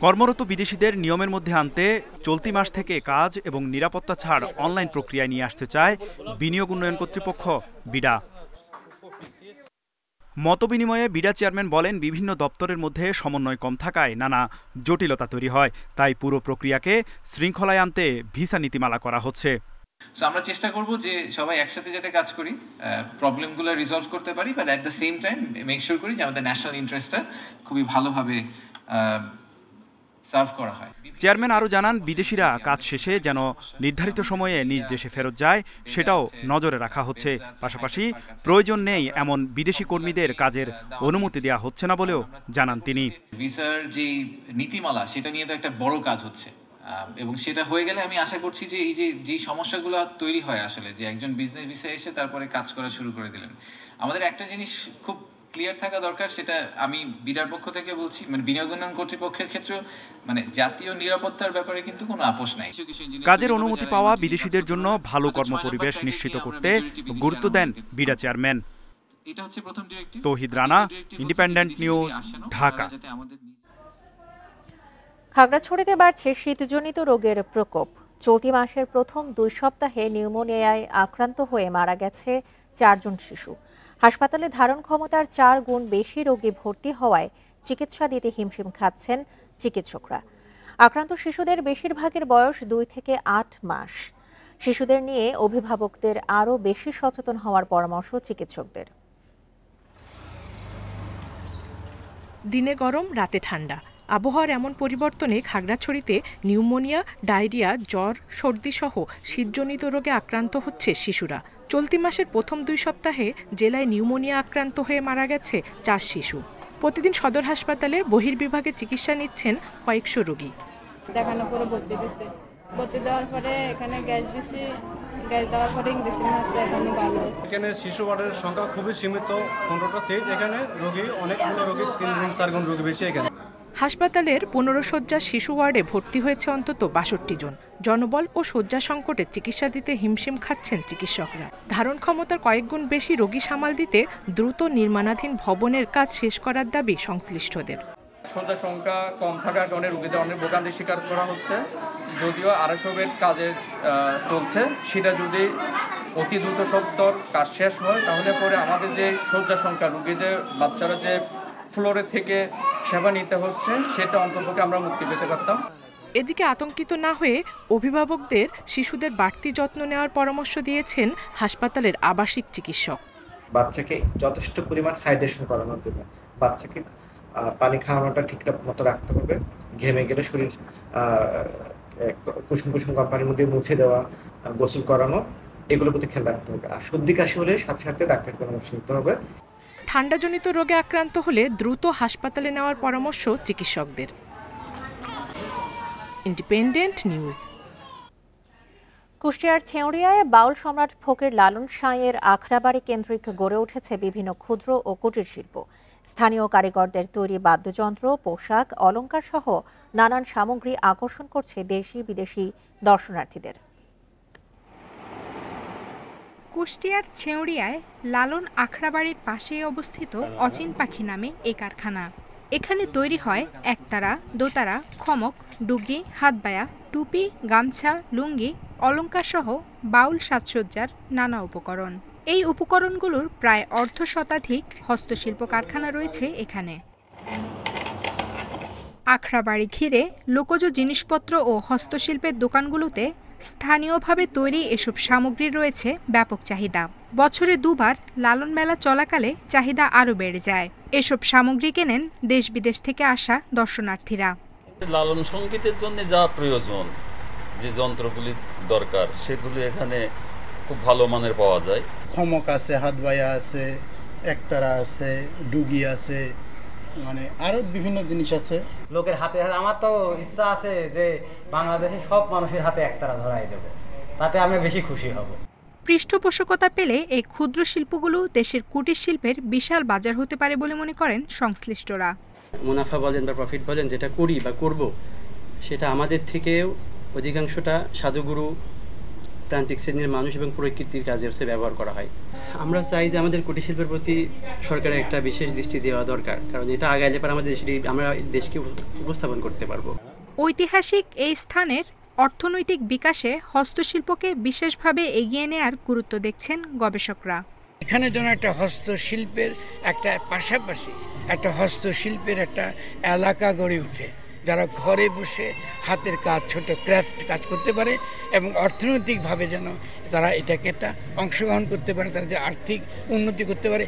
কর্মরত বিদেশিদের নিয়মের মধ্যে আনতে চলতি মাস থেকে কাজ এবং নিরাপত্তা ছাড় অনলাইন প্রক্রিয়ায় নিয়ে আসতে চায় বিনিয়োগ উন্নয়ন কর্তৃপক্ষ বিডা। মতবিনিময়ে বিডা চেয়ারম্যান বলেন, বিভিন্ন দপ্তরের মধ্যে সমন্বয় কম থাকায় নানা জটিলতা তৈরি হয়, তাই পুরো প্রক্রিয়াকে শৃঙ্খলায় আনতে ভিসা নীতিমালা করা হচ্ছে। আমরা চেষ্টা করব যে সবাই একসাথে যাতে কাজ করি, প্রবলেমগুলো রিজলভ করতে পারি, but at the same time make sure করি যে আমাদের ন্যাশনাল ইন্টারেস্টটা খুবই ভালোভাবে সার্ভ করা হয়। চেয়ারম্যান আরও জানান, বিদেশিরা কাজ শেষে যেন নির্ধারিত সময়ে নিজ দেশে ফেরত যায় সেটাও নজরে রাখা হচ্ছে। পাশাপাশি প্রয়োজন নেই এমন বিদেশি কর্মীদের কাজের অনুমতি দেওয়া হচ্ছে না বলেও জানান তিনি। ভিসার যে নীতিমালা সেটা নিয়ে তো একটা বড় কাজ হচ্ছে, এবং সেটা হয়ে গেলে আমি আশা করছি যে এই যে সমস্যাগুলো তৈরি হয় আসলে, যে একজন বিজনেস ভিসা এসে তারপরে কাজ করা শুরু করে দিলেন, আমাদের একটা জিনিস খুব ক্লিয়ার থাকা দরকার, সেটা আমি বিডার পক্ষ থেকে বলছি, মানে বিনিয়োগ উন্নয়ন কর্তৃপক্ষের ক্ষেত্রে মানে জাতীয় নিরাপত্তার ব্যাপারে কিন্তু কোনো আপোষ নাই। কাজের অনুমতি পাওয়া বিদেশিদের জন্য ভালো কর্মপরিবেশ নিশ্চিত করতে গুরুত্ব দেন বিডা চেয়ারম্যান। এটা হচ্ছে প্রথম ডিরেক্টিভ। তৌহিদ রানা, ইন্ডিপেন্ডেন্ট নিউজ, ঢাকা। খাগড়াছড়িতে বাড়ছে শীতজনিত রোগের প্রকোপ। চলতি মাসের প্রথম 2 সপ্তাহে নিউমোনিয়ায় আক্রান্ত হয়ে মারা গেছে 4 জন শিশু। হাসপাতালে ধারণ ক্ষমতার 4 গুণ বেশি রোগী ভর্তি হওয়ায় চিকিৎসা দিতে হিমশিম খাচ্ছেন চিকিৎসকরা। আক্রান্ত শিশুদের বেশিরভাগের বয়স 2 থেকে 8 মাস। শিশুদের নিয়ে অভিভাবকদের আরও বেশি সচেতন হওয়ার পরামর্শ চিকিৎসকদের। দিনে গরম, রাতে ঠান্ডা, আবহাওয়ার এমন পরিবর্তনে খাগড়াছড়িতে নিউমোনিয়া, ডায়রিয়া, জ্বর, সর্দি সহ শীতজনিত রোগে আক্রান্ত হচ্ছে শিশুরা। চলতি মাসের প্রথম 2 সপ্তাহে জেলায় নিউমোনিয়া আক্রান্ত হয়ে মারা গেছে 4 শিশু। প্রতিদিন সদর হাসপাতালে বহির্বিভাগে চিকিৎসা নিচ্ছেন কয়েকশো রোগী। দেখানো পরে ভর্তি দিচ্ছে, ভর্তি দেওয়ার পরে এখানে গ্যাস দিছি, গ্যাস দেওয়ার পরে ইঞ্জেকশন মারছে, এখানে ভালো আছে। এখানে শিশু ওয়ার্ডের সংখ্যা খুবই সীমিত, 15টা সিট। এখানে রোগী অনেকগুলো রোগী, 3 গুণ 4 গুণ রোগী বেশি এখানে। হাসপাতালের 15 শয্যার শিশু ওয়ার্ডে ভর্তি হয়েছে অন্তত 62 জন। জনবল ও শয্যা সংকটে চিকিৎসা দিতে হিমশিম খাচ্ছেন চিকিৎসকরা। ধারণ ক্ষমতার কয়েক গুণ বেশি রোগী সামাল দিতে দ্রুত নির্মাণাধীন ভবনের কাজ শেষ করার দাবি সংশ্লিষ্টদের। শয্যা সংখ্যা কম থাকার কারণে রোগীদের অনেক ভোগান্তি স্বীকার করা হচ্ছে। যদিও 250 বেড কাজে চলছে, সেটা যদি অতি দ্রুত সত্তর কাজ শেষ হয় তাহলে পরে আমাদের যে শয্যা সংখ্যা, রোগী যে বাচ্চারা যে ফ্লোরে থেকে সেবা নিতে হচ্ছে, সেটা অন্ততপক্ষে আমরা মুক্তি পেতে পারতাম। এদিকে আতঙ্কিত না হয়ে অভিভাবকদের শিশুদের বাড়তি যত্ন নেওয়ার পরামর্শ দিয়েছেন হাসপাতালের আবাসিক চিকিৎসক। বাচ্চাকে যথেষ্ট পরিমাণ হাইড্রেশন করানোর জন্য বাচ্চাকে পানি খাওয়ানোটা ঠিকঠাক মতো রাখতে হবে। ঘেমে গেলে শরীর কুসুম কুসুম গরম পানির মধ্যে মুছে দেওয়া, গোসল করানো, এগুলোর প্রতি খেয়াল রাখতে হবে। আর সর্দি কাশি হলে সাথে সাথে ডাক্তারের পরামর্শ নিতে হবে। ঠান্ডাজনিত রোগে আক্রান্ত হলে দ্রুত হাসপাতালে নেওয়ার পরামর্শ চিকিৎসকদের। Independent news. কুষ্টিয়ার ছেঁউড়িয়ায় বাউল সম্রাট ফকির লালন শাহের আখড়াবাড়ি কেন্দ্রিক গড়ে উঠেছে বিভিন্ন ক্ষুদ্র ও কুটির শিল্প। স্থানীয় কারিগরদের তৈরি বাদ্যযন্ত্র, পোশাক, অলংকার সহ নানান সামগ্রী আকর্ষণ করছে দেশি বিদেশি দর্শনার্থীদের। কুষ্টিয়ার ছেঁউড়িয়ায় লালন আখড়াবাড়ির পাশেই অবস্থিত অচিন পাখি নামে এই কারখানা। এখানে তৈরি হয় একতারা, দোতারা, খমক, ডুগি, হাতবায়া, টুপি, গামছা, লুঙ্গি, অলংকার সহ বাউল সাজসজ্জার নানা উপকরণ। এই উপকরণগুলোর প্রায় অর্ধ শতাধিক হস্তশিল্প কারখানা রয়েছে এখানে। আখড়াবাড়ি ঘিরে লোকজ জিনিসপত্র ও হস্তশিল্পের দোকানগুলোতে স্থানীয়ভাবে তৈরি এসব সামগ্রীর রয়েছে ব্যাপক চাহিদা। বছরে দুবার লালন মেলা চলাকালে চাহিদা আরও বেড়ে যায়। এসব সামগ্রী কেনেন দেশ বিদেশ থেকে আসা দর্শনার্থীরা। লালন সংগীতের জন্য যা প্রয়োজন, যে যন্ত্রগুলি দরকার, সেগুলি এখানে খুব ভালো মানের পাওয়া যায়। খমক আছে, হাতবায়া আছে, একতারা আছে, ডুগি আছে, মানে আরো বিভিন্ন জিনিস আছে। লোকের হাতে আমার তো ইচ্ছা আছে যে বাংলাদেশে সব মানুষের হাতে একতারা ধরাই দেব, তাতে আমি বেশি খুশি হব। পৃষ্ঠপোষকতা পেলে এই ক্ষুদ্র শিল্পগুলো দেশের কুটির শিল্পের বিশাল বাজার হতে পারে বলে মনে করেন সংশ্লিষ্টরা। মুনাফা বলেন বা প্রফিট বলেন, যেটা করি বা করব, সেটা আমাদের থেকেও অধিকাংশটা সাধুগুরু, প্রান্তিক শ্রেণীর মানুষ এবং প্রকৃতির কাজে ব্যবহার করা হয়। আমরা চাই যে আমাদের কুটির শিল্পের প্রতি সরকারের একটা বিশেষ দৃষ্টি দেওয়া দরকার, কারণ এটা আগাইলে পরে আমাদের আমরা দেশকে উপস্থাপন করতে পারবো। ঐতিহাসিক এই স্থানের অর্থনৈতিক বিকাশে হস্তশিল্পকে বিশেষভাবে এগিয়ে নেয়ার গুরুত্ব দেখছেন গবেষকরা। এখানে যেন একটা হস্তশিল্পের একটা পাশাপাশি একটা হস্তশিল্পের একটা এলাকা গড়ে ওঠে, যারা ঘরে বসে হাতের কাজ, ছোট ক্রাফট কাজ করতে পারে এবং অর্থনৈতিকভাবে যেন তারা এটাকে একটা অংশগ্রহণ করতে পারে, তাদের আর্থিক উন্নতি করতে পারে।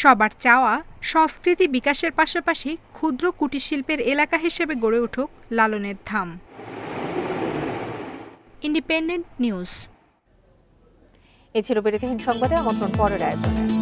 সবার চাওয়া সংস্কৃতি বিকাশের পাশাপাশি ক্ষুদ্র কুটির শিল্পের এলাকা হিসেবে গড়ে উঠুক লালনের ধাম। Independent news. এ ছিল বিরতিহীন সংবাদে আমন্ত্রণ পরের আয়োজনে।